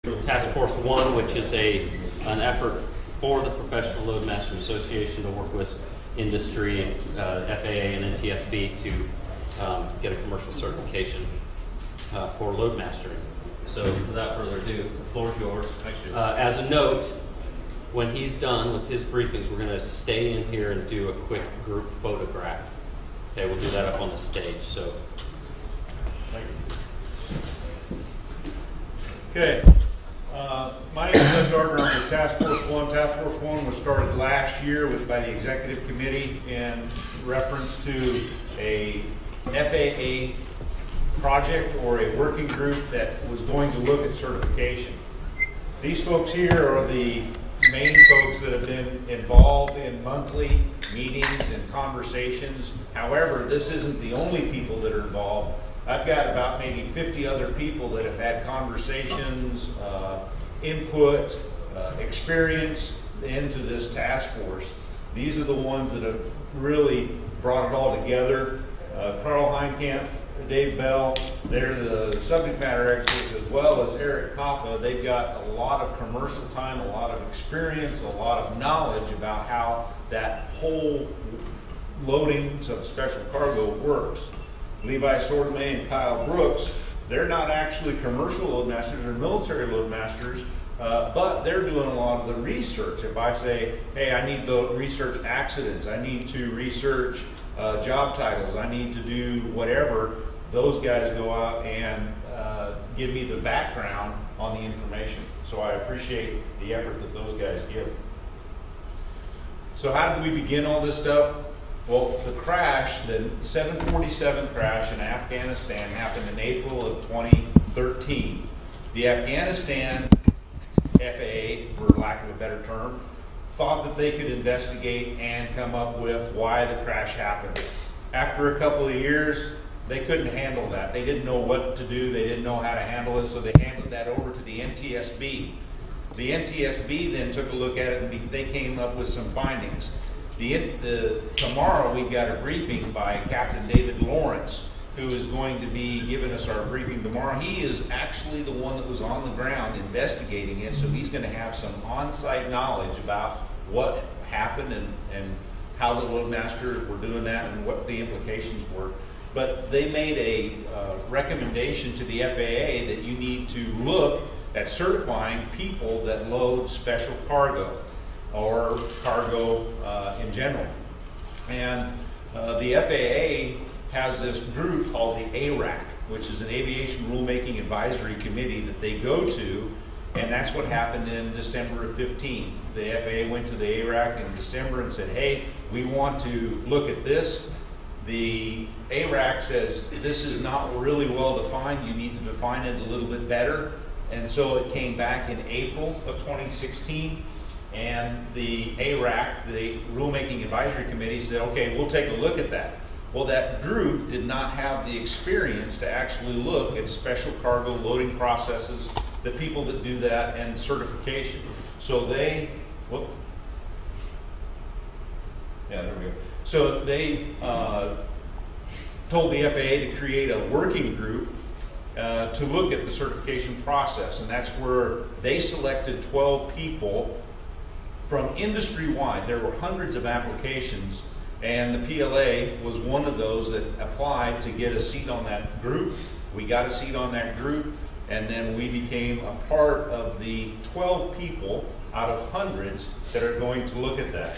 Task Force One, which is an effort for the Professional Loadmaster Association to work with industry and FAA and NTSB to get a commercial certification for loadmastering. So without further ado, the floor is yours. Thank you. As a note, when he's done with his briefings, we're going to stay in here and do a quick group photograph. Okay, we'll do that up on the stage. So, Thank you. Okay. My name is Doug Gardner. I'm with Task Force One. Task Force One was started last year by the Executive Committee in reference to a FAA project or a working group that was going to look at certification. These folks here are the main folks that have been involved in monthly meetings and conversations. However, this isn't the only people that are involved. I've got about maybe 50 other people that have had conversations, input, experience into this task force. These are the ones that have really brought it all together. Carl Heinkamp, Dave Bell, they're the subject matter experts, as well as Eric Koppa. They've got a lot of commercial time, a lot of experience, a lot of knowledge about how that whole loading of special cargo works. Levi Sordomay and Kyle Brooks, they're not actually commercial loadmasters, they're military loadmasters, but they're doing a lot of the research. If I say, hey, I need to research accidents, I need to research job titles, I need to do whatever, those guys go out and give me the background on the information. So I appreciate the effort that those guys give. So how did we begin all this stuff? Well, the crash, the 747 crash in Afghanistan happened in April of 2013. The Afghanistan FAA, for lack of a better term, thought that they could investigate and come up with why the crash happened. After a couple of years, they couldn't handle that. They didn't know what to do. They didn't know how to handle it, so they handed that over to the NTSB. The NTSB then took a look at it and they came up with some findings. Tomorrow we've got a briefing by Captain David Lawrence, who is going to be giving us our briefing tomorrow. He is actually the one that was on the ground investigating it, so he's going to have some on-site knowledge about what happened and how the loadmasters were doing that and what the implications were. But they made a recommendation to the FAA that you need to look at certifying people that load special cargo or cargo in general. And the FAA has this group called the ARAC, which is an Aviation Rulemaking Advisory Committee that they go to, and that's what happened in December of 15. The FAA went to the ARAC in December and said, hey, we want to look at this. The ARAC says this is not really well defined, you need to define it a little bit better. And so it came back in April of 2016, and the ARAC, the Rulemaking Advisory Committee, said, okay, we'll take a look at that. Well, that group did not have the experience to actually look at special cargo loading processes, the people that do that, and certification. So they, there we go. So they told the FAA to create a working group to look at the certification process, and that's where they selected 12 people from industry-wide. There were hundreds of applications, and the PLA was one of those that applied to get a seat on that group. We got a seat on that group, and then we became a part of the 12 people out of hundreds that are going to look at that.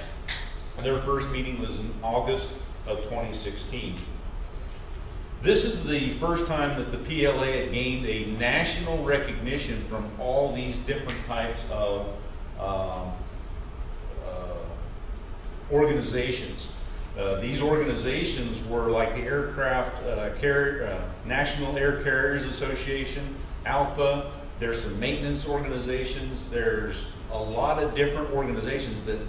Their first meeting was in August of 2016. This is the first time that the PLA had gained a national recognition from all these different types of organizations. These organizations were like the National Air Carriers Association, ALPA. There's some maintenance organizations. There's a lot of different organizations that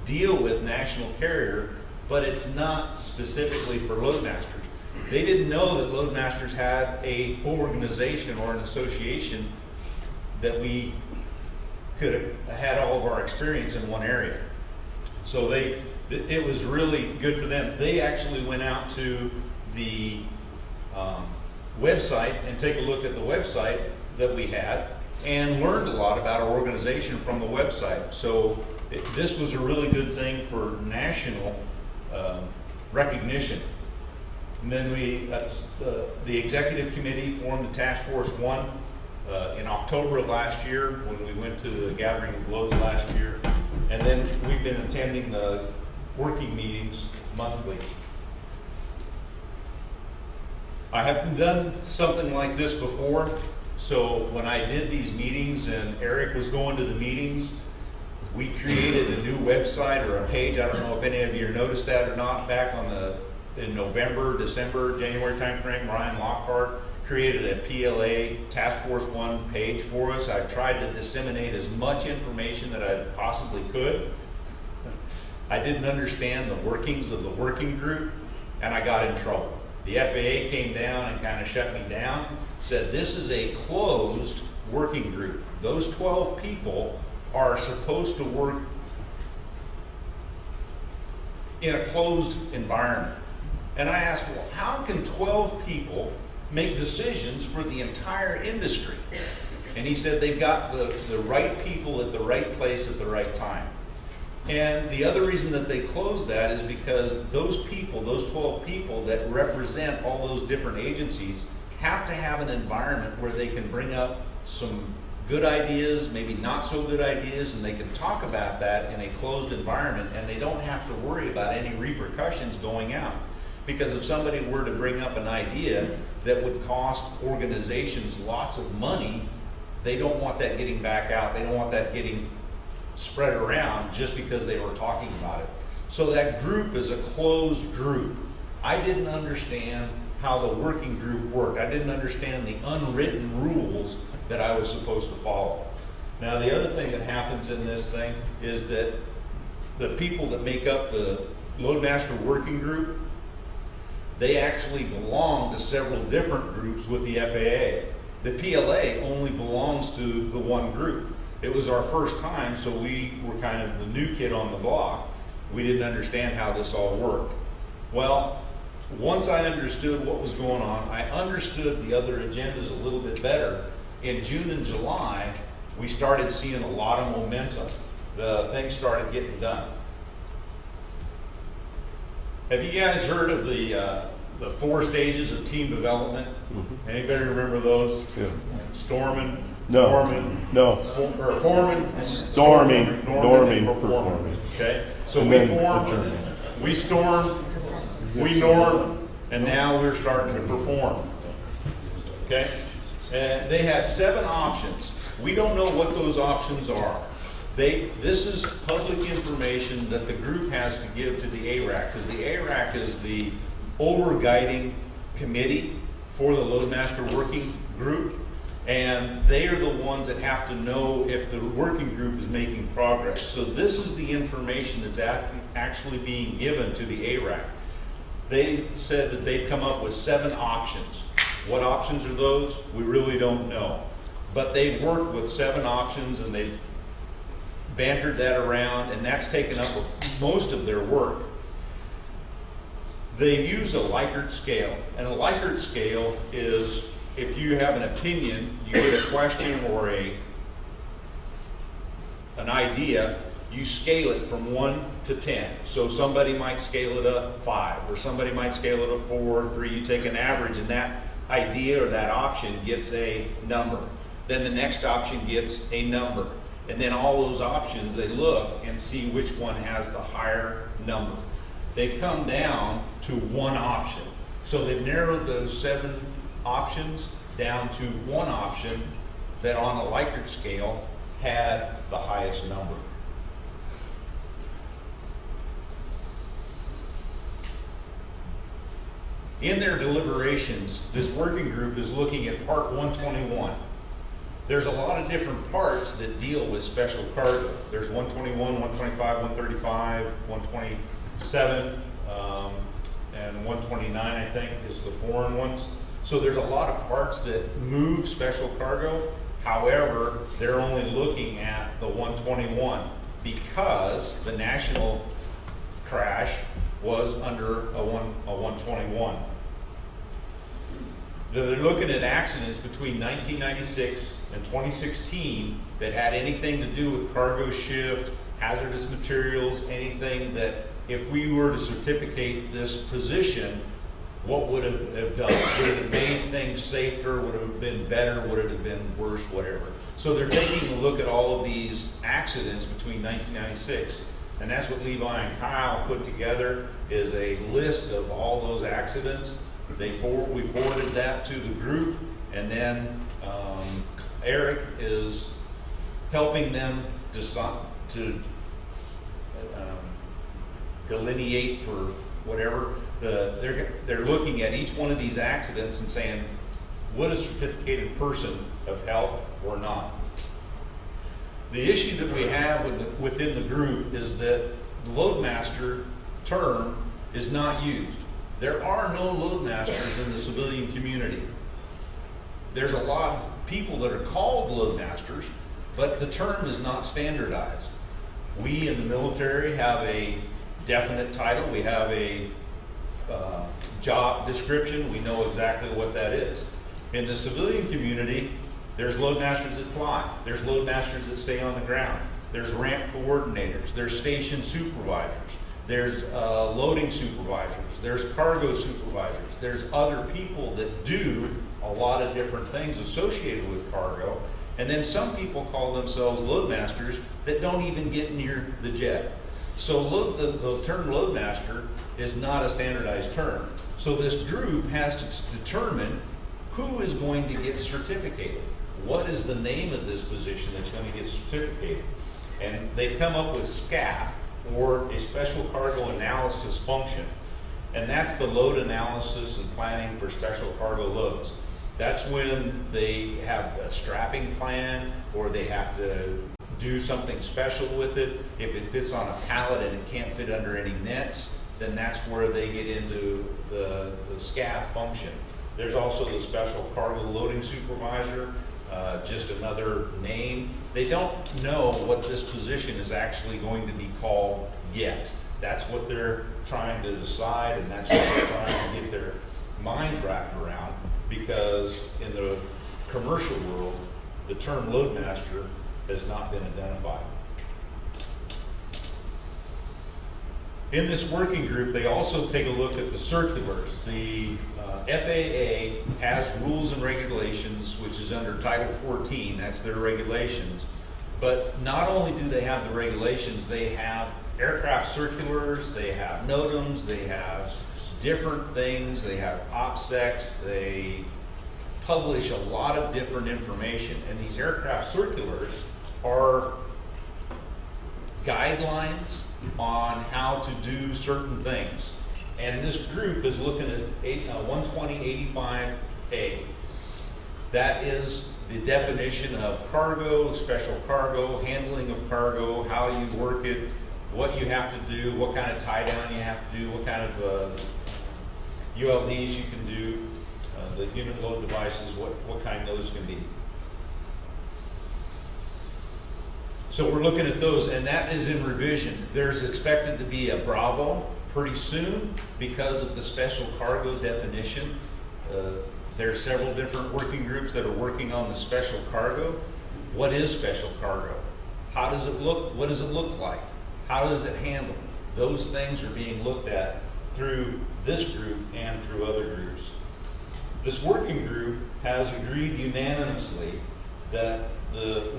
deal with national carrier, but it's not specifically for loadmasters. They didn't know that loadmasters had a organization or an association that we could have had all of our experience in one area. So it was really good for them. They actually went out to the website and take a look at the website that we had and learned a lot about our organization from the website. So this was a really good thing for national recognition. And then the executive committee formed the Task Force One in October of last year when we went to the Gathering of Glows last year. And then we've been attending the working meetings monthly. I haven't done something like this before, so when I did these meetings and Eric was going to the meetings, we created a new website or a page. I don't know if any of you noticed that or not. Back in November, December, January timeframe, Ryan Lockhart created a PLA Task Force One page for us. I tried to disseminate as much information that I possibly could. I didn't understand the workings of the working group, and I got in trouble. The FAA came down and kind of shut me down, said this is a closed working group. Those 12 people are supposed to work in a closed environment. And I asked, well, how can 12 people make decisions for the entire industry? And he said they've got the right people at the right place at the right time. And the other reason that they closed that is because those people, those 12 people that represent all those different agencies, have to have an environment where they can bring up some good ideas, maybe not so good ideas, and they can talk about that in a closed environment, and they don't have to worry about any repercussions going out. Because if somebody were to bring up an idea that would cost organizations lots of money, they don't want that getting back out. They don't want that getting spread around just because they were talking about it. So that group is a closed group. I didn't understand how the working group worked. I didn't understand the unwritten rules that I was supposed to follow. Now, the other thing that happens in this thing is that the people that make up the Loadmaster Working Group, they actually belong to several different groups with the FAA. The PLA only belongs to the one group. It was our first time, so we were kind of the new kid on the block. We didn't understand how this all worked. Well, once I understood what was going on, I understood the other agendas a little bit better. In June and July, we started seeing a lot of momentum. The things started getting done. Have you guys heard of the 4 stages of team development? Mm-hmm. Anybody remember those? Yeah. Storming, No. forming, No. or forming, Storming, norming, and performing. Okay, so And we then formed, returning. we stormed, we normed, and now we're starting to perform. Okay, and they had 7 options. We don't know what those options are. This is public information that the group has to give to the ARAC, because the ARAC is the over-guiding committee for the Loadmaster Working Group, and they are the ones that have to know if the working group is making progress. So this is the information that's actually being given to the ARAC. They said that they'd come up with 7 options. What options are those? We really don't know. But they've worked with 7 options, and they've bantered that around, and that's taken up most of their work. They use a Likert scale, and a Likert scale is, if you have an opinion, you get a question or an idea, you scale it from 1 to 10. So somebody might scale it up 5, or somebody might scale it up 4, 3. You take an average, and that idea or that option gets a number. Then the next option gets a number. And then all those options, they look and see which one has the higher number. They come down to 1 option. So they've narrowed those 7 options down to 1 option that on a Likert scale had the highest number. In their deliberations, this working group is looking at Part 121. There's a lot of different parts that deal with special cargo. There's 121, 125, 135, 127, and 129, I think, is the foreign ones. So there's a lot of parts that move special cargo. However, they're only looking at the 121 because the national crash was under a 121. They're looking at accidents between 1996 and 2016 that had anything to do with cargo shift, hazardous materials, anything that if we were to certificate this position, what would it have done? Would it have made things safer? Would it have been better? Would it have been worse? Whatever. So they're taking a look at all of these accidents between 1996, and that's what Levi and Kyle put together, is a list of all those accidents. We forwarded that to the group, and then Eric is helping them decide to delineate for whatever. They're looking at each one of these accidents and saying, would a certificated person have helped or not? The issue that we have within the group is that the loadmaster term is not used. There are no loadmasters in the civilian community. There's a lot of people that are called loadmasters, but the term is not standardized. We in the military have a definite title. We have a job description. We know exactly what that is. In the civilian community, there's loadmasters that fly. There's loadmasters that stay on the ground. There's ramp coordinators. There's station supervisors. There's loading supervisors. There's cargo supervisors. There's other people that do a lot of different things associated with cargo. And then some people call themselves loadmasters that don't even get near the jet. So the term loadmaster is not a standardized term. So this group has to determine who is going to get certificated. What is the name of this position that's going to get certificated? And they've come up with SCAF, or a special cargo analysis function. And that's the load analysis and planning for special cargo loads. That's when they have a strapping plan, or they have to do something special with it. If it fits on a pallet and it can't fit under any nets, then that's where they get into the SCAF function. There's also the special cargo loading supervisor, just another name. They don't know what this position is actually going to be called yet. That's what they're trying to decide, and that's what they're trying to get their minds wrapped around, because in the commercial world, the term loadmaster has not been identified. In this working group, they also take a look at the circulars. The FAA has rules and regulations, which is under Title 14, that's their regulations. But not only do they have the regulations, they have aircraft circulars, they have NOTAMs, they have different things, they have OPSECs, they publish a lot of different information. And these aircraft circulars are guidelines on how to do certain things. And this group is looking at 12085A. That is the definition of cargo, special cargo, handling of cargo, how you work it, what you have to do, what kind of tie down you have to do, what kind of ULDs you can do, the unit load devices, what kind those can be. So we're looking at those, and that is in revision. There's expected to be a Bravo pretty soon because of the special cargo definition. There are several different working groups that are working on the special cargo. What is special cargo? How does it look? What does it look like? How does it handle? Those things are being looked at through this group and through other groups. This working group has agreed unanimously that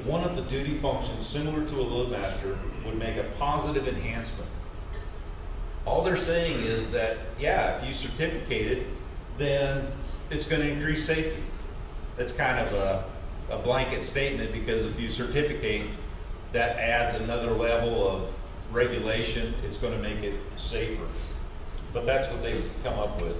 one of the duty functions similar to a loadmaster would make a positive enhancement. All they're saying is that, yeah, if you certificate it, then it's going to increase safety. That's kind of a blanket statement, because if you certificate, that adds another level of regulation. It's going to make it safer. But that's what they've come up with.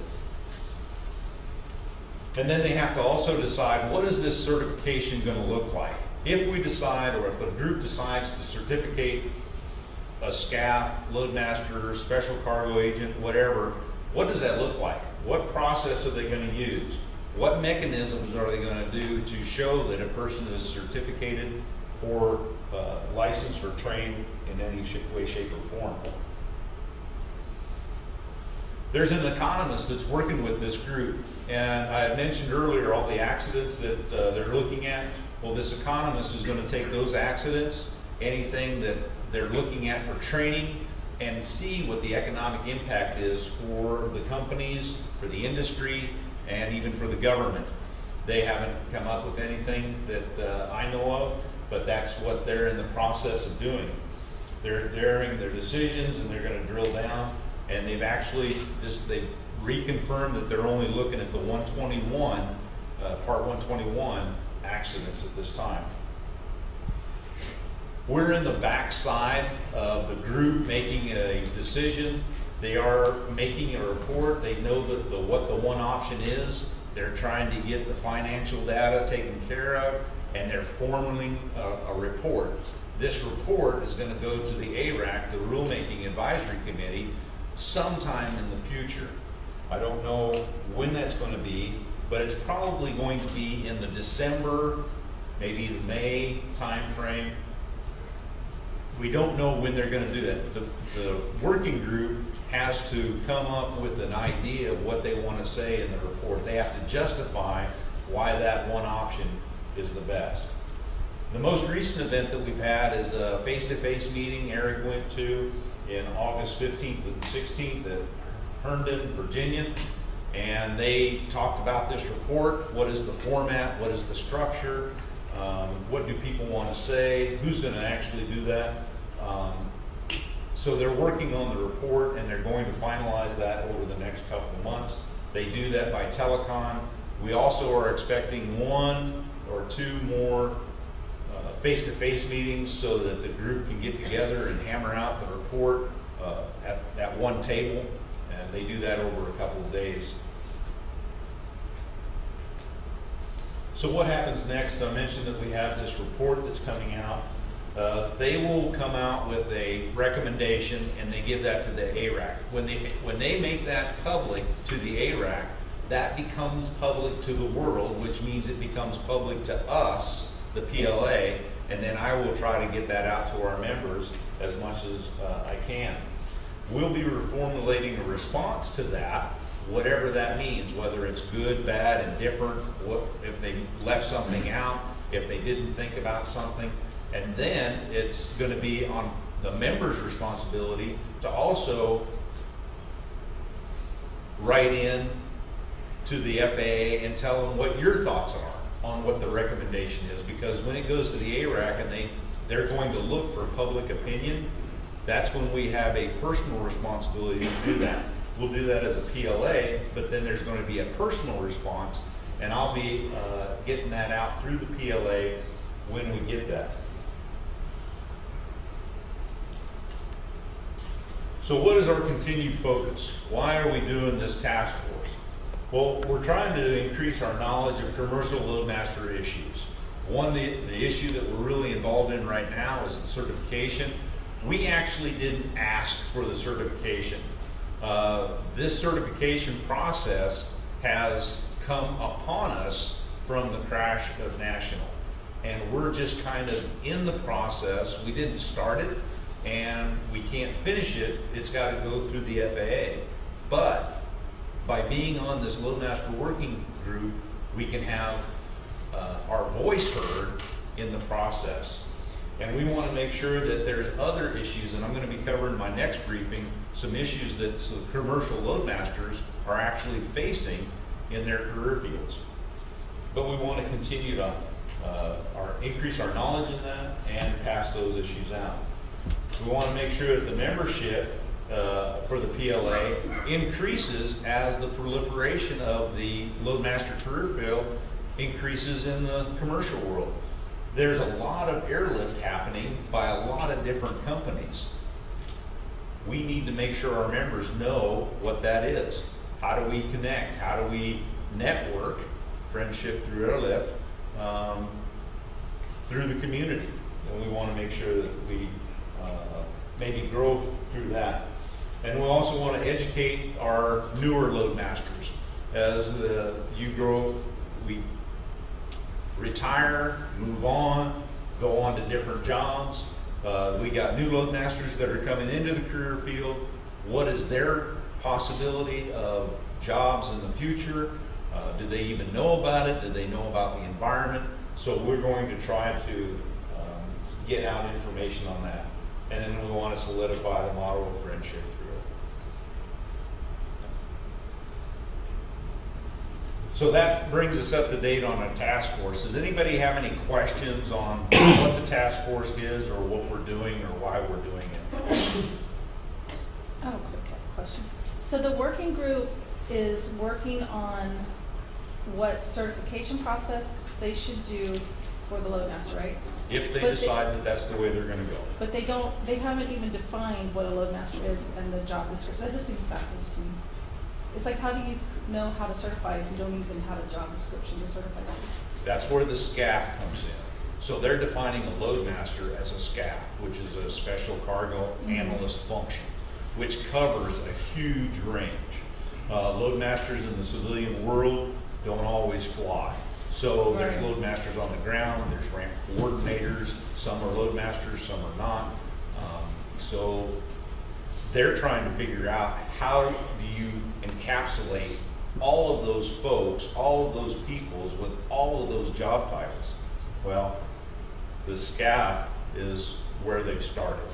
And then they have to also decide, what is this certification going to look like? If we decide, or if a group decides to certificate a SCAF, loadmaster, special cargo agent, whatever, what does that look like? What process are they going to use? What mechanisms are they going to do to show that a person is certificated or licensed or trained in any way, shape, or form? There's an economist that's working with this group, and I had mentioned earlier all the accidents that they're looking at. Well, this economist is going to take those accidents, anything that they're looking at for training, and see what the economic impact is for the companies, for the industry, and even for the government. They haven't come up with anything that I know of, but that's what they're in the process of doing. They're doing their decisions, and they're going to drill down, and they've actually they've reconfirmed that they're only looking at the 121, part 121 accidents at this time. We're in the backside of the group making a decision. They are making a report. They know that what the one option is. They're trying to get the financial data taken care of, and they're forming a report. This report is going to go to the ARAC, the Rulemaking Advisory Committee, sometime in the future. I don't know when that's going to be, but it's probably going to be in the December, maybe the May timeframe. We don't know when they're going to do that. The working group has to come up with an idea of what they want to say in the report. They have to justify why that one option is the best. The most recent event that we've had is a face-to-face meeting Eric went to in August 15th and 16th at Herndon, Virginia, and they talked about this report. What is the format? What is the structure? What do people want to say? Who's going to actually do that? So they're working on the report, and they're going to finalize that over the next couple of months. They do that by telecon. We also are expecting 1 or 2 more face-to-face meetings so that the group can get together and hammer out the report at one table, and they do that over a couple of days. So what happens next? I mentioned that we have this report that's coming out. They will come out with a recommendation, and they give that to the ARAC. When they make that public to the ARAC, that becomes public to the world, which means it becomes public to us, the PLA, and then I will try to get that out to our members as much as I can. We'll be reformulating a response to that, whatever that means, whether it's good, bad, indifferent, if they left something out, if they didn't think about something. And then it's going to be on the members' responsibility to also write in to the FAA and tell them what your thoughts are on what the recommendation is. Because when it goes to the ARAC and they're going to look for public opinion, that's when we have a personal responsibility to do that. We'll do that as a PLA, but then there's going to be a personal response, and I'll be getting that out through the PLA when we get that. So what is our continued focus? Why are we doing this task force? Well, we're trying to increase our knowledge of commercial loadmaster issues. One, the issue that we're really involved in right now is the certification. We actually didn't ask for the certification. This certification process has come upon us from the crash of National. And we're just kind of in the process. We didn't start it, and we can't finish it. It's got to go through the FAA. But by being on this Loadmaster Working Group, we can have our voice heard in the process. And we want to make sure that there's other issues, and I'm going to be covering in my next briefing some issues that some commercial loadmasters are actually facing in their career fields. But we want to continue to increase our knowledge in that and pass those issues out. We want to make sure that the membership for the PLA increases as the proliferation of the Loadmaster career field increases in the commercial world. There's a lot of airlift happening by a lot of different companies. We need to make sure our members know what that is. How do we connect? How do we network, friendship through airlift, through the community? And we want to make sure that we maybe grow through that. And we also want to educate our newer loadmasters. As you grow, we retire, move on, go on to different jobs. We got new loadmasters that are coming into the career field. What is their possibility of jobs in the future? Do they even know about it? Do they know about the environment? So we're going to try to get out information on that. And then we want to solidify the model of friendship through it. So that brings us up to date on a task force. Does anybody have any questions on what the task force is, or what we're doing, or why we're doing it? I have a quick question. So the working group is working on what certification process they should do for the Loadmaster, right? If they But decide that that's the way they're going to go. But they haven't even defined what a Loadmaster is and the job description. That just seems backwards to me. It's like, how do you know how to certify if you don't even have a job description to certify that? That's where the SCAF comes in. So they're defining a Loadmaster as a SCAF, which is a special cargo analyst function, which covers a huge range. Loadmasters in the civilian world don't always fly. So there's Right. Loadmasters on the ground, there's ramp coordinators, some are Loadmasters, some are not. So they're trying to figure out, how do you encapsulate all of those folks, all of those peoples with all of those job titles? Well, the SCAF is where they've started.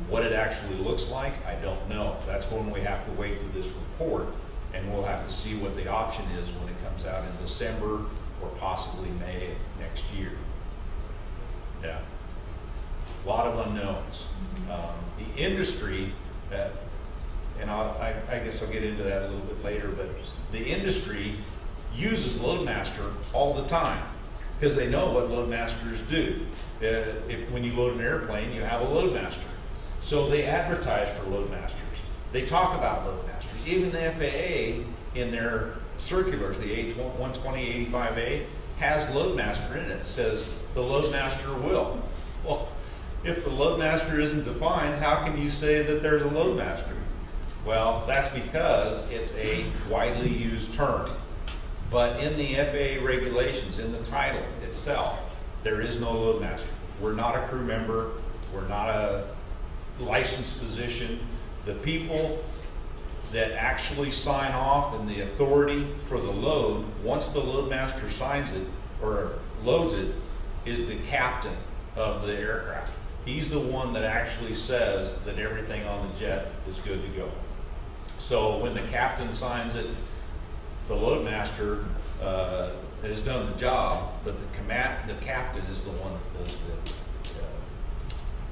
What it actually looks like, I don't know. That's when we have to wait for this report, and we'll have to see what the option is when it comes out in December or possibly May next year. Yeah. A lot of unknowns. The industry, and I guess I'll get into that a little bit later, but the industry uses Loadmaster all the time because they know what Loadmasters do. When you load an airplane, you have a Loadmaster. So they advertise for Loadmasters. They talk about Loadmasters. Even the FAA in their circulars, the A12085A, has Loadmaster in it. It says the Loadmaster will. Well, if the Loadmaster isn't defined, how can you say that there's a Loadmaster? Well, that's because it's a widely used term. But in the FAA regulations, in the title itself, there is no Loadmaster. We're not a crew member. We're not a licensed position. The people that actually sign off and the authority for the load, once the Loadmaster signs it or loads it, is the captain of the aircraft. He's the one that actually says that everything on the jet is good to go. So when the captain signs it, the Loadmaster has done the job, but the captain is the one that does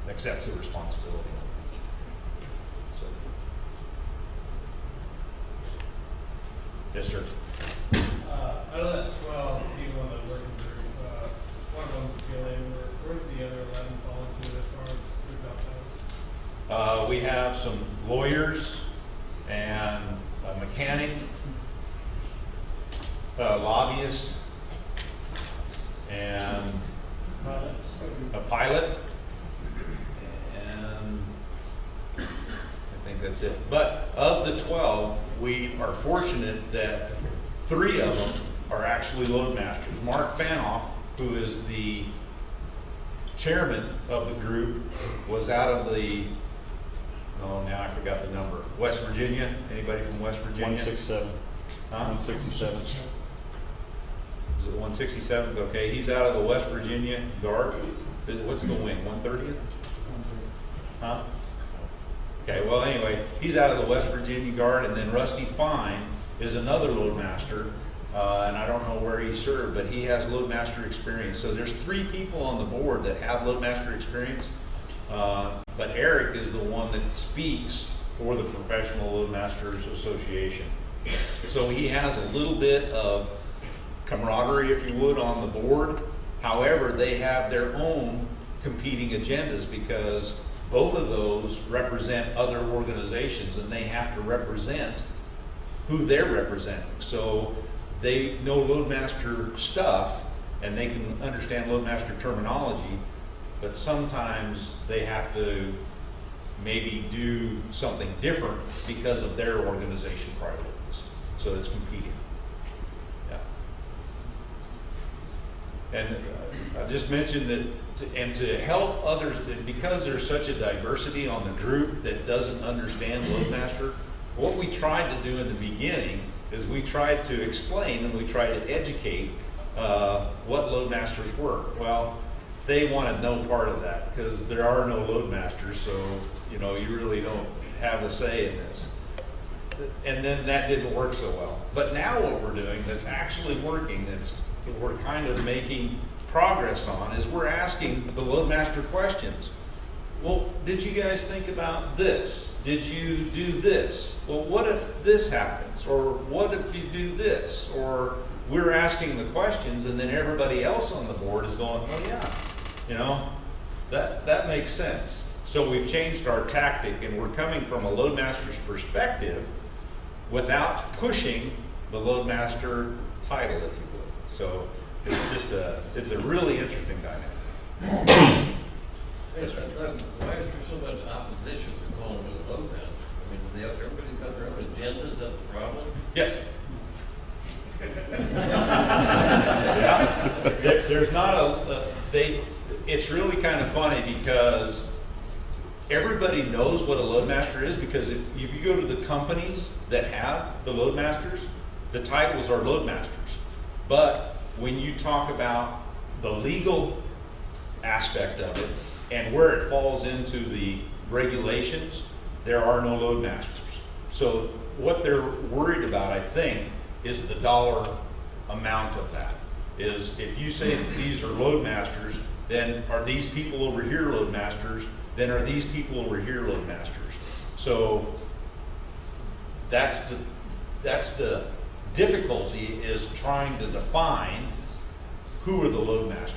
accepts the responsibility. So. Yes, sir. Out of that 12 people in the working group, one of them's PLA. Where did the other 11 fall into as far as the job titles? We have some lawyers and a mechanic, a lobbyist, and a pilot, and I think that's it. But of the 12, we are fortunate that 3 of them are actually Loadmasters. Mark Fanoff, who is the chairman of the group, was out of the, oh, now I forgot the number, West Virginia. Anybody from West Virginia? 167. Huh? 167. Is it 167th? Okay, he's out of the West Virginia Guard. What's the wing, 130th? Huh? Okay, well, anyway, he's out of the West Virginia Guard, and then Rusty Fine is another Loadmaster, and I don't know where he served, but he has Loadmaster experience. So there's 3 people on the board that have Loadmaster experience, but Eric is the one that speaks for the Professional Loadmasters Association. So he has a little bit of camaraderie, if you would, on the board. However, they have their own competing agendas because both of those represent other organizations and they have to represent who they're representing. So they know Loadmaster stuff and they can understand Loadmaster terminology, but sometimes they have to maybe do something different because of their organization priorities. So it's competing. Yeah. And I just mentioned that, and to help others, because there's such a diversity on the group that doesn't understand Loadmaster, what we tried to do in the beginning is we tried to explain and we tried to educate what loadmasters were. Well, they wanted no part of that because there are no loadmasters, so you really don't have a say in this. And then that didn't work so well. But now what we're doing that's actually working, we're kind of making progress on, is we're asking the loadmaster questions. Well, did you guys think about this? Did you do this? Well, what if this happens? Or what if you do this? Or we're asking the questions and then everybody else on the board is going, oh yeah, that makes sense. So we've changed our tactic and we're coming from a loadmaster's perspective without pushing the loadmaster title, if you will. So it's a really interesting dynamic. Why is there so much opposition to calling it a load management? I mean, everybody's got their own agenda, is that the problem? Yes. Yeah. There's not it's really kind of funny because everybody knows what a loadmaster is, because if you go to the companies that have the loadmasters, the titles are loadmasters. But when you talk about the legal aspect of it and where it falls into the regulations, there are no loadmasters. So what they're worried about, I think, is the dollar amount of that. Is if you say that these are loadmasters, then are these people over here loadmasters? Then are these people over here loadmasters? So that's the difficulty, is trying to define who are the loadmasters.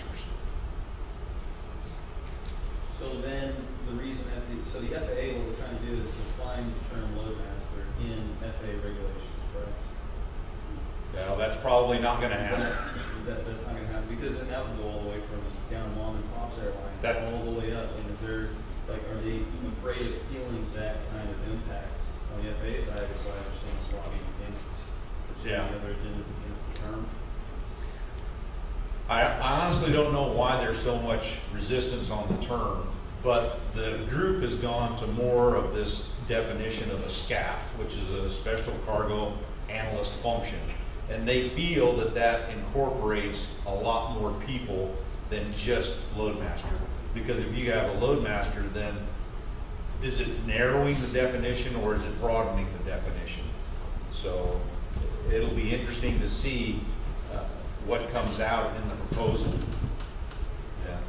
So then, the reason that so the FAA, what we're trying to do is define the term loadmaster in FAA regulations, correct? Well, that's probably not going to happen. That's not going to happen, because then that would go all the way from down mom and pop's airline, That- all the way up. And is there, are they afraid of feeling that kind of impact on the FAA side, is why I understand it's lobbying against Yeah. the other agendas against the term? I honestly don't know why there's so much resistance on the term, but the group has gone to more of this definition of a SCAF, which is a special cargo analyst function. And they feel that that incorporates a lot more people than just loadmaster. Because if you have a loadmaster, then is it narrowing the definition or is it broadening the definition? So it'll be interesting to see what comes out in the proposal. Yeah,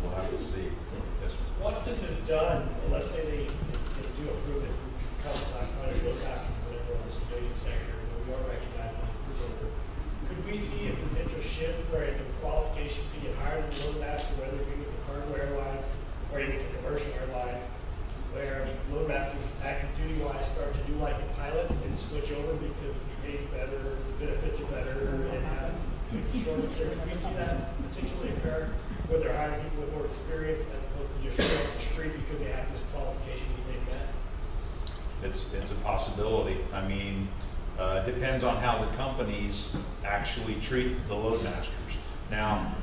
we'll have to see. Yes, sir. Once this is done, let's say they do approve it, come last night or go back, whatever, on the civilian sector, and we are recognized as a group. Could we see a potential shift where the qualifications to get hired as a loadmaster, whether it be with the cargo airlines or even the commercial airlines, where loadmasters active duty wise start to do like a pilot and switch over because the pay's better, the benefits are better, and have shorter there? Can we see that potentially occur where they're hiring people with more experience as opposed to just showing up the street because they have this qualification that they've met? It's a possibility. I mean, it depends on how the companies actually treat the loadmasters. Now,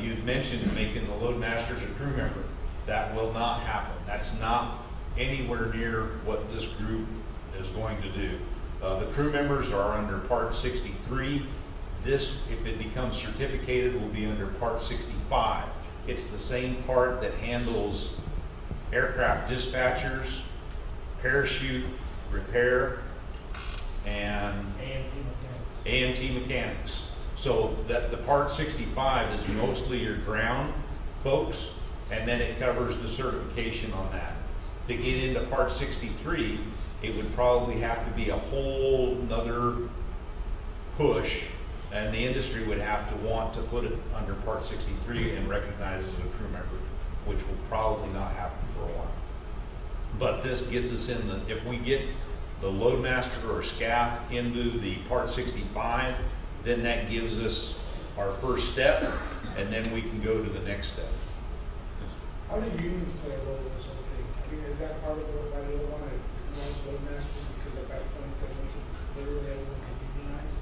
you'd mentioned making the loadmasters a crew member. That will not happen. That's not anywhere near what this group is going to do. The crew members are under Part 63. This, if it becomes certificated, will be under Part 65. It's the same part that handles aircraft dispatchers, parachute repair, and AMT mechanics. So that the Part 65 is mostly your ground folks, and then it covers the certification on that. To get into Part 63, it would probably have to be a whole nother push, and the industry would have to want to put it under Part 63 and recognize it as a crew member, which will probably not happen for a while. But this gets us in the, if we get the loadmaster or SCAF into the Part 65, then that gives us our first step, and then we can go to the next step. How do unions play a role in this whole thing? I mean, is that part of why they don't want to acknowledge loadmasters, because at that point, then we can, literally everyone can unionize?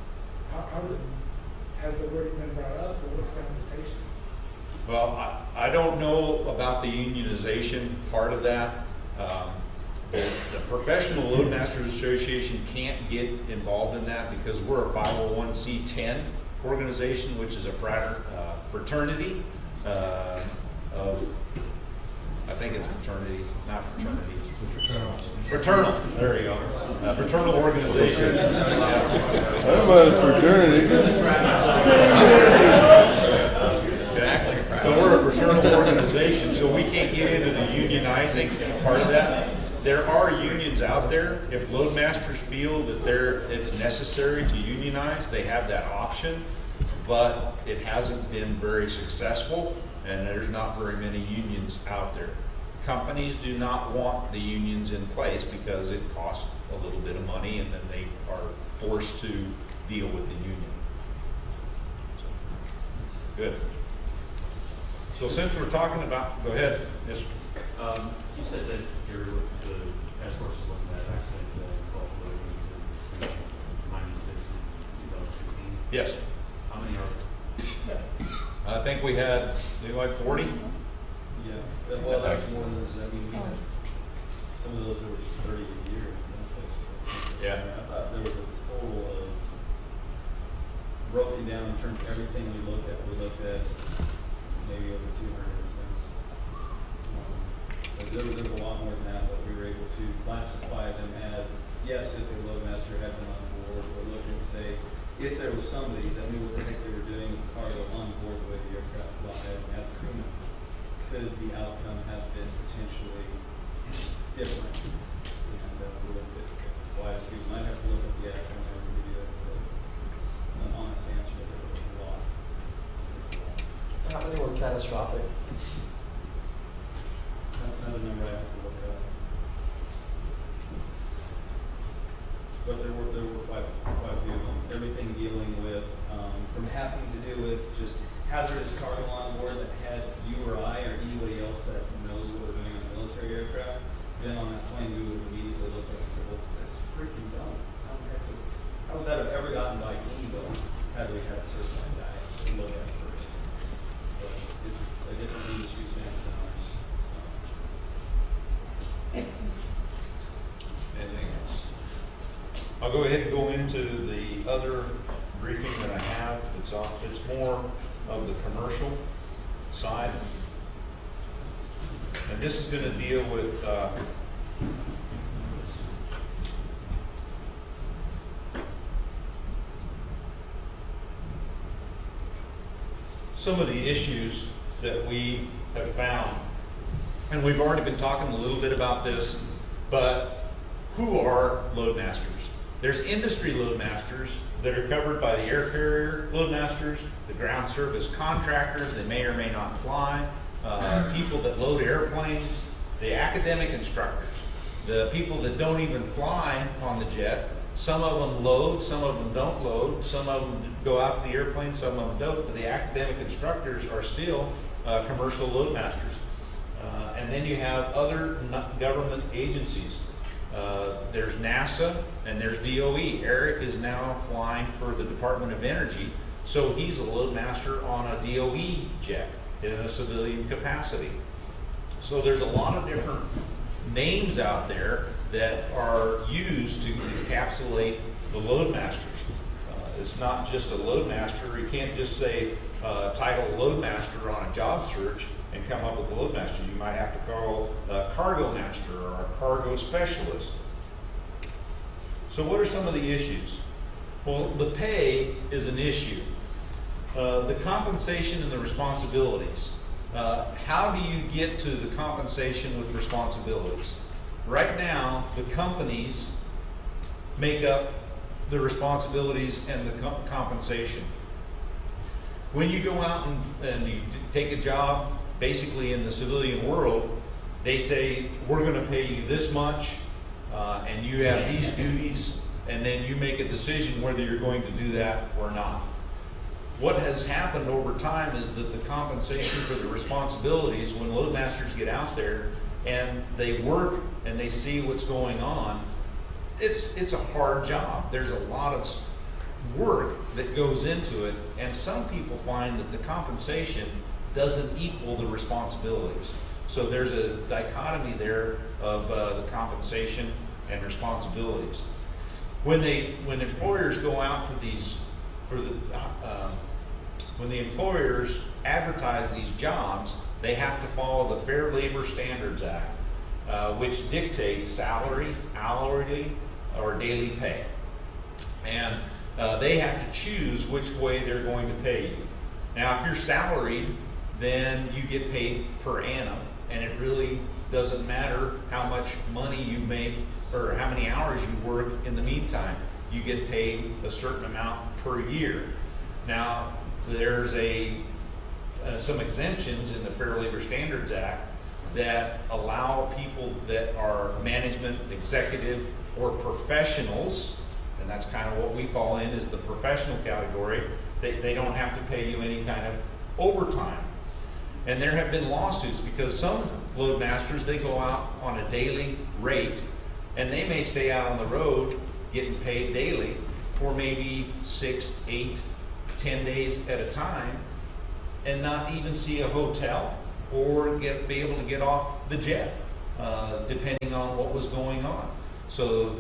Has the wording been brought up, or what's the hesitation? Well, I don't know about the unionization part of that. The Professional Loadmasters Association can't get involved in that because we're a 501c10 organization, which is a fraternity of, I think it's fraternity, not fraternity. Fraternal, there you go. Fraternal organization. How about a fraternity? Okay. So we're a fraternal organization, so we can't get into the unionizing part of that. There are unions out there. If Loadmasters feel that it's necessary to unionize, they have that option, but it hasn't been very successful, and there's not very many unions out there. Companies do not want the unions in place because it costs a little bit of money, and then they are forced to deal with the union. Good. So since we're talking about, go ahead. Yes. You said that the task force is looking at accident involved loading since 96 and 2016. Yes. How many are there? I think we had maybe like 40. Yeah, well, that's more than this, I mean, we had, some of those there was 30 a year in some places. Yeah. I thought there was a total of, broken down in terms of everything we looked at maybe over 200 incidents. But there's a lot more than that, but we were able to classify them as, yes, if the loadmaster had been on board, or look and say, if there was somebody that knew what the heck they were doing with the cargo on board the way the aircraft flied and had the crewman, could the outcome have been potentially different? And we looked at why we might have to look at the outcome and give you an honest answer, but there was a lot. How many were catastrophic? That's another number I have to look at. But there were quite a few of them. Everything dealing with, from having to do with just hazardous cargo on board that had you or I or anybody else that knows what we're doing on a military aircraft. Then on that plane, we would immediately look at it and say, well, that's freaking dumb. How would that have ever gotten by anybody had we had a certified guy to look at first? But it's a different industry standard than ours. Anything else? I'll go ahead and go into the other briefing that I have. It's more of the commercial side. And this is going to deal with some of the issues that we have found. And we've already been talking a little bit about this, but who are loadmasters? There's industry loadmasters that are covered by the air carrier loadmasters, the ground service contractors that may or may not fly, people that load airplanes, the academic instructors, the people that don't even fly on the jet. Some of them load, some of them don't load, some of them go out to the airplane, some of them don't, but the academic instructors are still commercial loadmasters. And then you have other government agencies. There's NASA and there's DOE. Eric is now flying for the Department of Energy, so he's a loadmaster on a DOE jet in a civilian capacity. So there's a lot of different names out there that are used to encapsulate the loadmasters. It's not just a loadmaster. You can't just say title loadmaster on a job search and come up with a loadmaster. You might have to call a cargo master or a cargo specialist. So what are some of the issues? Well, the pay is an issue. The compensation and the responsibilities. How do you get to the compensation with responsibilities? Right now, the companies make up the responsibilities and the compensation. When you go out and you take a job, basically in the civilian world, they say, we're going to pay you this much, and you have these duties, and then you make a decision whether you're going to do that or not. What has happened over time is that the compensation for the responsibilities, when loadmasters get out there and they work and they see what's going on, it's a hard job. There's a lot of work that goes into it, and some people find that the compensation doesn't equal the responsibilities. So there's a dichotomy there of the compensation and responsibilities. When employers go out for these, when the employers advertise these jobs, they have to follow the Fair Labor Standards Act, which dictates salary, hourly, or daily pay. And they have to choose which way they're going to pay you. Now, if you're salaried, then you get paid per annum, and it really doesn't matter how much money you make or how many hours you work in the meantime. You get paid a certain amount per year. Now, there's some exemptions in the Fair Labor Standards Act that allow people that are management, executive, or professionals, and that's kind of what we fall in, is the professional category. They don't have to pay you any kind of overtime. And there have been lawsuits because some loadmasters, they go out on a daily rate, and they may stay out on the road getting paid daily for maybe 6, 8, 10 days at a time, and not even see a hotel or be able to get off the jet, depending on what was going on. So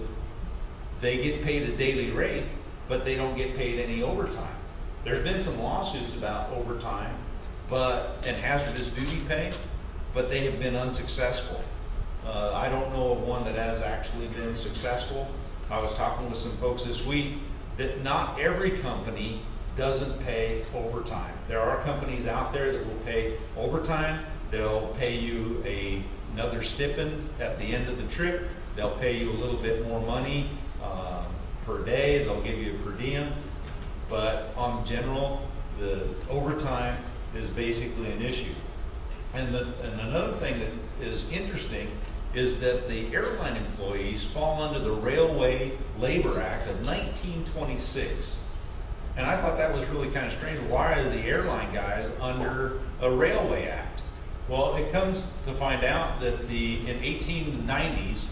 they get paid a daily rate, but they don't get paid any overtime. There's been some lawsuits about overtime and hazardous duty pay, but they have been unsuccessful. I don't know of one that has actually been successful. I was talking with some folks this week that not every company doesn't pay overtime. There are companies out there that will pay overtime. They'll pay you another stipend at the end of the trip. They'll pay you a little bit more money per day. They'll give you a per diem. But on general, the overtime is basically an issue. And another thing that is interesting is that the airline employees fall under the Railway Labor Act of 1926. And I thought that was really kind of strange. Why are the airline guys under a Railway Act? Well, it comes to find out that in 1890s,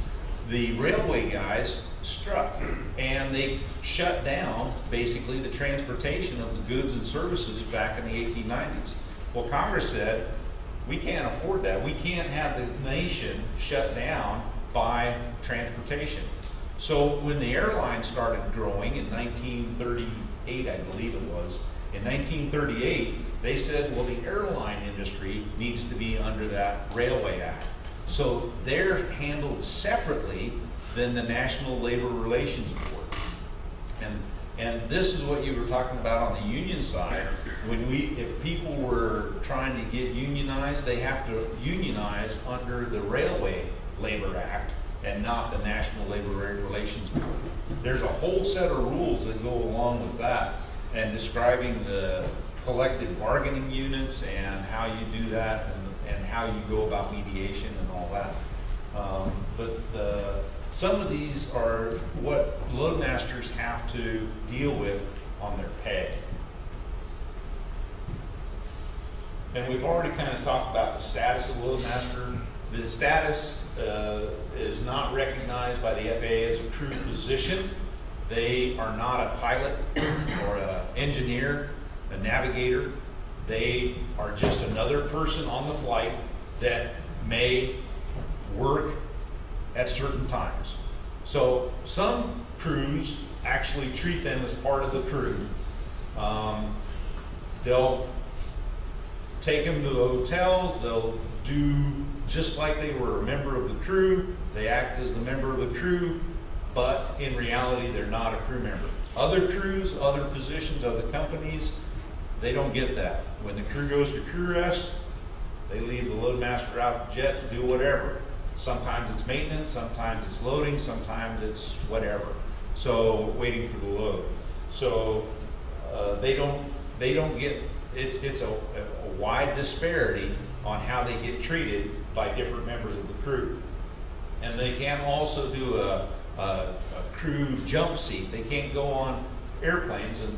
the railway guys struck and they shut down basically the transportation of the goods and services back in the 1890s. Well, Congress said, we can't afford that. We can't have the nation shut down by transportation. So when the airline started growing in 1938, I believe it was, in 1938, they said, well, the airline industry needs to be under that Railway Act. So they're handled separately than the National Labor Relations Board. And this is what you were talking about on the union side. If people were trying to get unionized, they have to unionize under the Railway Labor Act and not the National Labor Relations Board. There's a whole set of rules that go along with that, and describing the collective bargaining units and how you do that and how you go about mediation and all that. But some of these are what loadmasters have to deal with on their pay. And we've already kind of talked about the status of loadmaster. The status is not recognized by the FAA as a crew position. They are not a pilot or an engineer, a navigator. They are just another person on the flight that may work at certain times. So some crews actually treat them as part of the crew. They'll take them to the hotels. They'll do just like they were a member of the crew. They act as the member of the crew, but in reality, they're not a crew member. Other crews, other positions, other companies, they don't get that. When the crew goes to crew rest, they leave the loadmaster out the jet to do whatever. Sometimes it's maintenance, sometimes it's loading, sometimes it's whatever. So waiting for the load. So they don't get. It's a wide disparity on how they get treated by different members of the crew. And they can also do a crew jump seat. They can't go on airplanes, and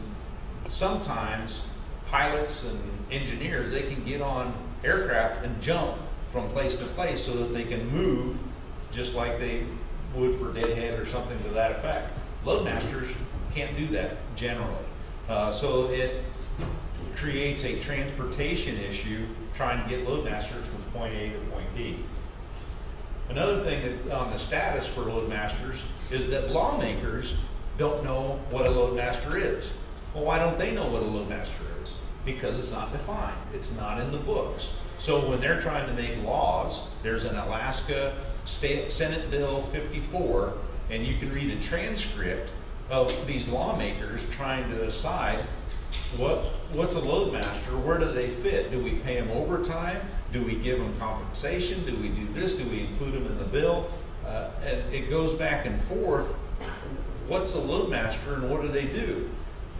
sometimes pilots and engineers, they can get on aircraft and jump from place to place so that they can move just like they would for deadhead or something to that effect. Loadmasters can't do that generally. So creates a transportation issue trying to get loadmasters from point A to point B. Another thing that on the status for loadmasters is that lawmakers don't know what a loadmaster is. Well, why don't they know what a loadmaster is? Because it's not defined. It's not in the books. So when they're trying to make laws, there's an Alaska State Senate Bill 54, and you can read a transcript of these lawmakers trying to decide what's a loadmaster, where do they fit? Do we pay them overtime? Do we give them compensation? Do we do this? Do we include them in the bill? And it goes back and forth. What's a loadmaster and what do they do?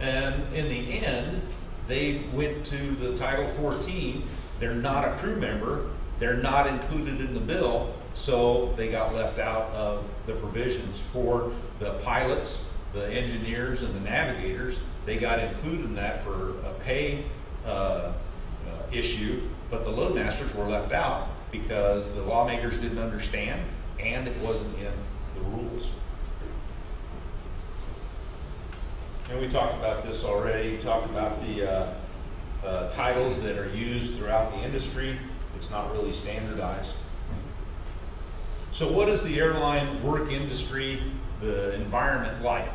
And in the end, they went to the Title 14. They're not a crew member. They're not included in the bill, so they got left out of the provisions for the pilots, the engineers, and the navigators. They got included in that for a pay issue, but the loadmasters were left out because the lawmakers didn't understand and it wasn't in the rules. And we talked about this already. We talked about the titles that are used throughout the industry. It's not really standardized. So what is the airline work industry, the environment like?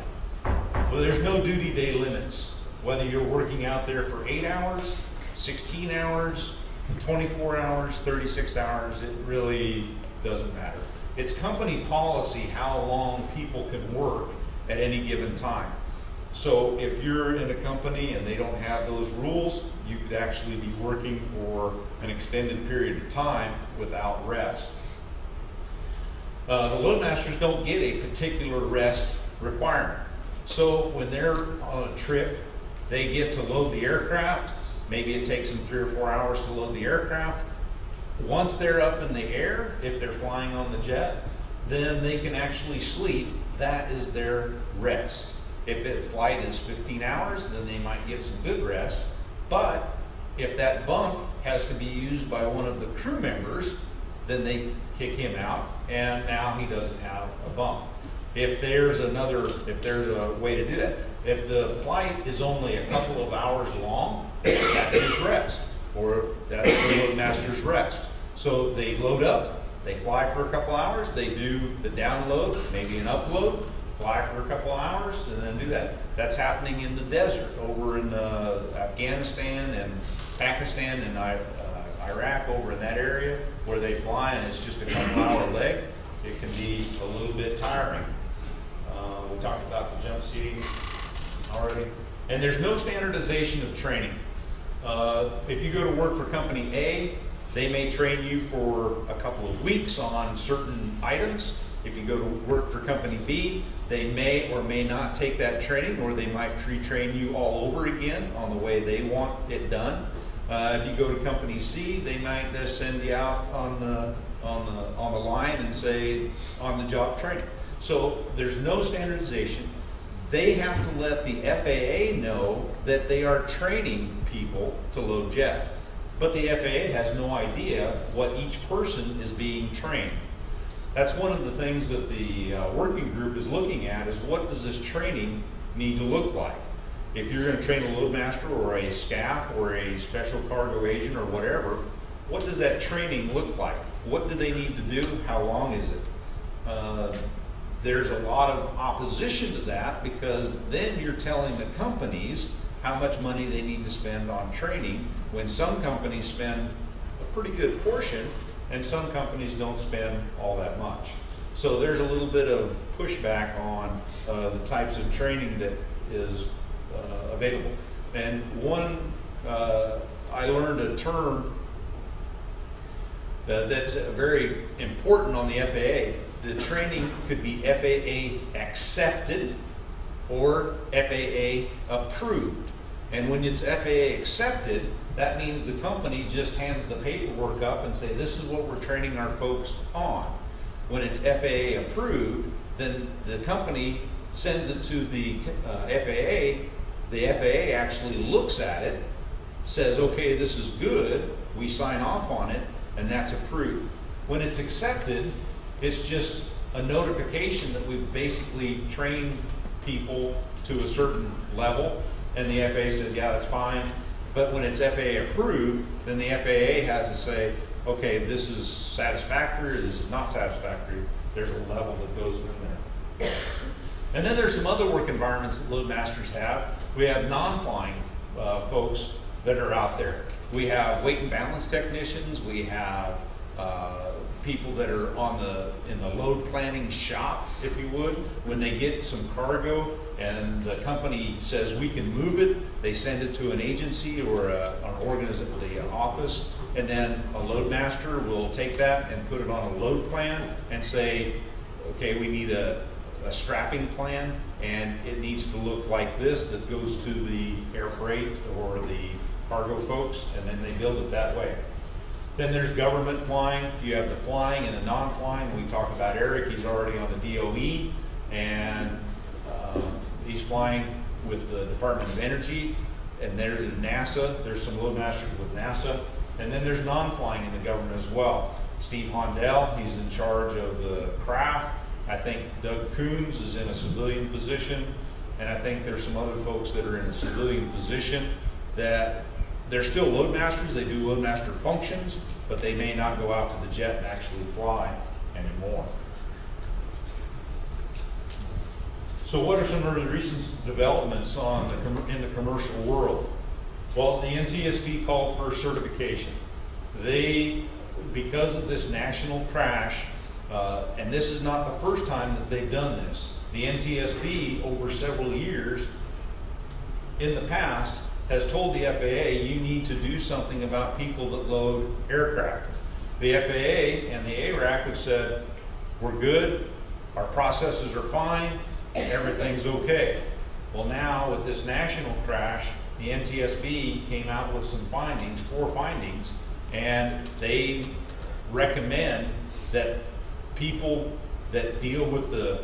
Well, there's no duty day limits. Whether you're working out there for 8 hours, 16 hours, 24 hours, 36 hours, it really doesn't matter. It's company policy how long people can work at any given time. So if you're in a company and they don't have those rules, you could actually be working for an extended period of time without rest. The loadmasters don't get a particular rest requirement. So when they're on a trip, they get to load the aircraft. Maybe it takes them 3 or 4 hours to load the aircraft. Once they're up in the air, if they're flying on the jet, then they can actually sleep. That is their rest. If the flight is 15 hours, then they might get some good rest. But if that bunk has to be used by one of the crew members, then they kick him out, and now he doesn't have a bunk. If there's a way to do that, if the flight is only a couple of hours long, that's his rest, or that's the loadmaster's rest. So they load up, they fly for a couple hours, they do the download, maybe an upload, fly for a couple hours, and then do that. That's happening in the desert over in Afghanistan and Pakistan and Iraq, over in that area where they fly and it's just a couple hour leg. It can be a little bit tiring. We talked about the jump seating already. And there's no standardization of training. If you go to work for company A, they may train you for a couple of weeks on certain items. If you go to work for company B, they may or may not take that training, or they might retrain you all over again on the way they want it done. If you go to company C, they might just send you out on the line and say on the job training. So there's no standardization. They have to let the FAA know that they are training people to load jet. But the FAA has no idea what each person is being trained. That's one of the things that the working group is looking at, is what does this training need to look like? If you're going to train a loadmaster or a SCAF or a special cargo agent or whatever, what does that training look like? What do they need to do? How long is it? There's a lot of opposition to that, because then you're telling the companies how much money they need to spend on training, when some companies spend a pretty good portion and some companies don't spend all that much. So there's a little bit of pushback on the types of training that is available. And I learned a term that's very important on the FAA. The training could be FAA accepted or FAA approved. And when it's FAA accepted, that means the company just hands the paperwork up and say, this is what we're training our folks on. When it's FAA approved, then the company sends it to the FAA. The FAA actually looks at it, says, okay, this is good, we sign off on it, and that's approved. When it's accepted, it's just a notification that we've basically trained people to a certain level, and the FAA says, yeah, that's fine, But when it's FAA approved, then the FAA has to say, okay, this is satisfactory, this is not satisfactory. There's a level that goes in there. And then there's some other work environments that Loadmasters have. We have non-flying folks that are out there. We have weight and balance technicians. We have people that are in the load planning shop, if you would. When they get some cargo and the company says we can move it, they send it to an agency or an organization, the office, and then a loadmaster will take that and put it on a load plan and say, okay, we need a strapping plan, and it needs to look like this that goes to the air freight or the cargo folks, and then they build it that way. Then there's government flying. You have the flying and the non-flying. We talked about Eric. He's already on the DOE, and he's flying with the Department of Energy. And there's NASA. There's some loadmasters with NASA. And then there's non-flying in the government as well. Steve Hondell, he's in charge of the craft. I think Doug Coons is in a civilian position. And I think there's some other folks that are in a civilian position that they're still loadmasters. They do loadmaster functions, but they may not go out to the jet and actually fly anymore. So what are some of the recent developments in the commercial world? Well, the NTSB called for certification. Because of this national crash, and this is not the first time that they've done this, the NTSB over several years in the past has told the FAA, you need to do something about people that load aircraft. The FAA and the ARAC have said, we're good, our processes are fine, everything's okay. Well, now with this national crash, the NTSB came out with some findings, 4 findings, and they recommend that people that deal with the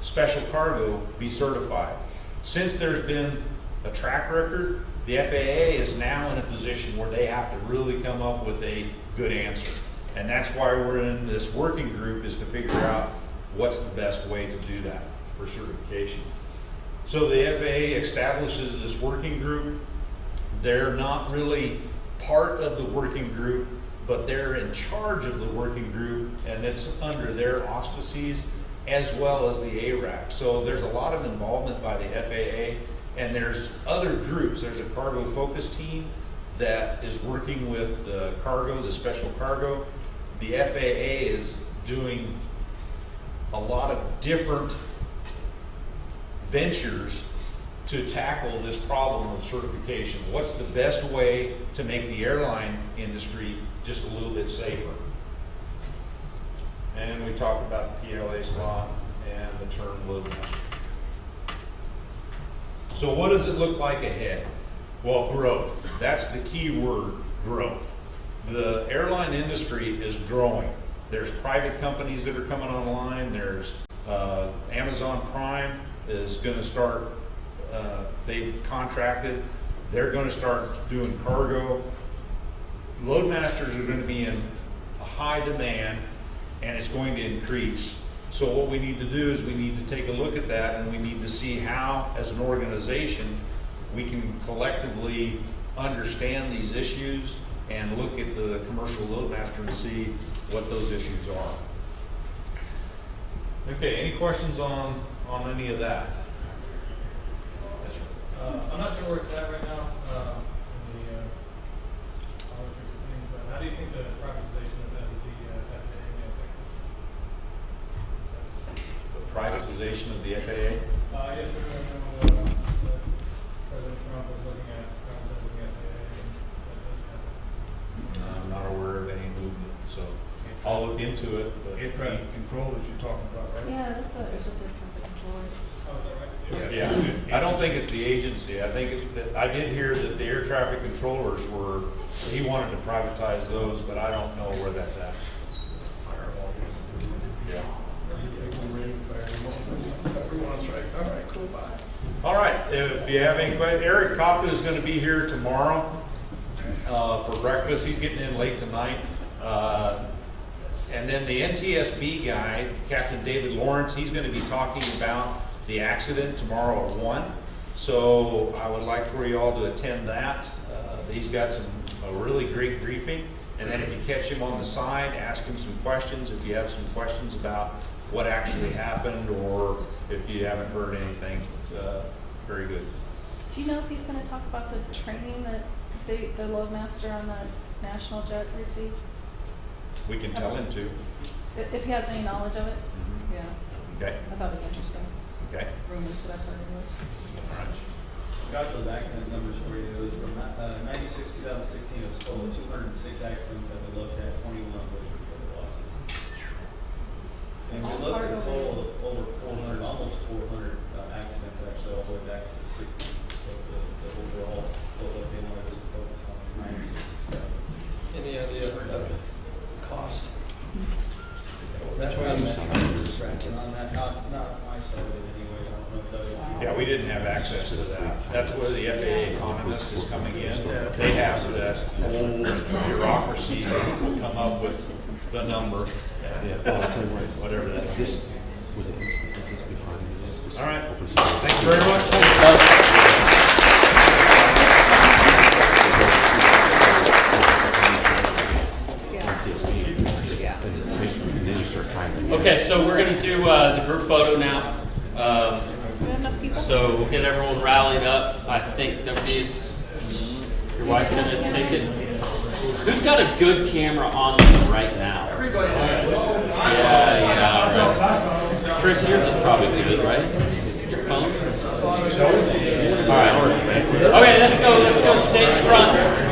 special cargo be certified. Since there's been a track record, the FAA is now in a position where they have to really come up with a good answer. And that's why we're in this working group, is to figure out what's the best way to do that for certification. So the FAA establishes this working group. They're not really part of the working group, but they're in charge of the working group, and it's under their auspices as well as the ARAC. So there's a lot of involvement by the FAA. And there's other groups. There's a cargo focus team that is working with the cargo, the special cargo. The FAA is doing a lot of different ventures to tackle this problem of certification. What's the best way to make the airline industry just a little bit safer? And we talked about the PLA slot and the term loadmaster. So what does it look like ahead? Well, growth. That's the key word, growth. The airline industry is growing. There's private companies that are coming online. There's Amazon Prime is going to start, they've contracted. They're going to start doing cargo. Loadmasters are going to be in a high demand, and it's going to increase. So what we need to do is we need to take a look at that, and we need to see how, as an organization, we can collectively understand these issues and look at the commercial loadmaster and see what those issues are. Okay, any questions on any of that? Yes, sir. I'm not sure where it's at right now, in the politics of things, but how do you think the privatization of the FAA may affect this? The privatization of the FAA? Yes, sir. President Trump was looking at privatizing the FAA, and that does happen. I'm not aware of any movement, so I'll look into it. But air traffic control that you're talking about, right? Yeah, that's what, it's just a traffic controllers. Oh, is that right? Yeah, I don't think it's the agency. I think it's that, I did hear that the air traffic controllers were, he wanted to privatize those, but I don't know where that's at. Yeah. All right, if you have any questions, Eric Kopka is going to be here tomorrow for breakfast. He's getting in late tonight. And then the NTSB guy, Captain David Lawrence, he's going to be talking about the accident tomorrow at 1. So I would like for you all to attend that. he's got a really great briefing. And then if you catch him on the side, ask him some questions. If you have some questions about what actually happened, or if you haven't heard anything, very good. Do you know if he's gonna talk about the training that the Loadmaster on the National Jet received? We can tell him to. If he has any knowledge of it? Mhm. Yeah, Okay, I thought it was interesting, okay. rumors that I've heard anyway. All right. Got those accident numbers for you. It was from 96, 2016, it was total 206 accidents that we looked at, 21 of which were total losses. And we looked at a total of over 400, almost 400 accidents actually, all the way back to the 60s. So the overall, what they wanted us to focus on is 96. Any idea of the cost? That's why I'm tracking on that, not my side of it anyway, I don't know if that. Yeah, we didn't have access to that. That's where the FAA economist is coming in. They have that whole bureaucracy that will come up with the number, whatever that is. All right, thanks very much. Okay, so we're gonna do the group photo now. Do we have enough people? So we'll get everyone rallied up. I think W's, your wife gonna take it. Who's got a good camera on them right now? Everybody. Yeah, right. Chris, yours is probably good, right? Your phone? All right. Okay, let's go stage front.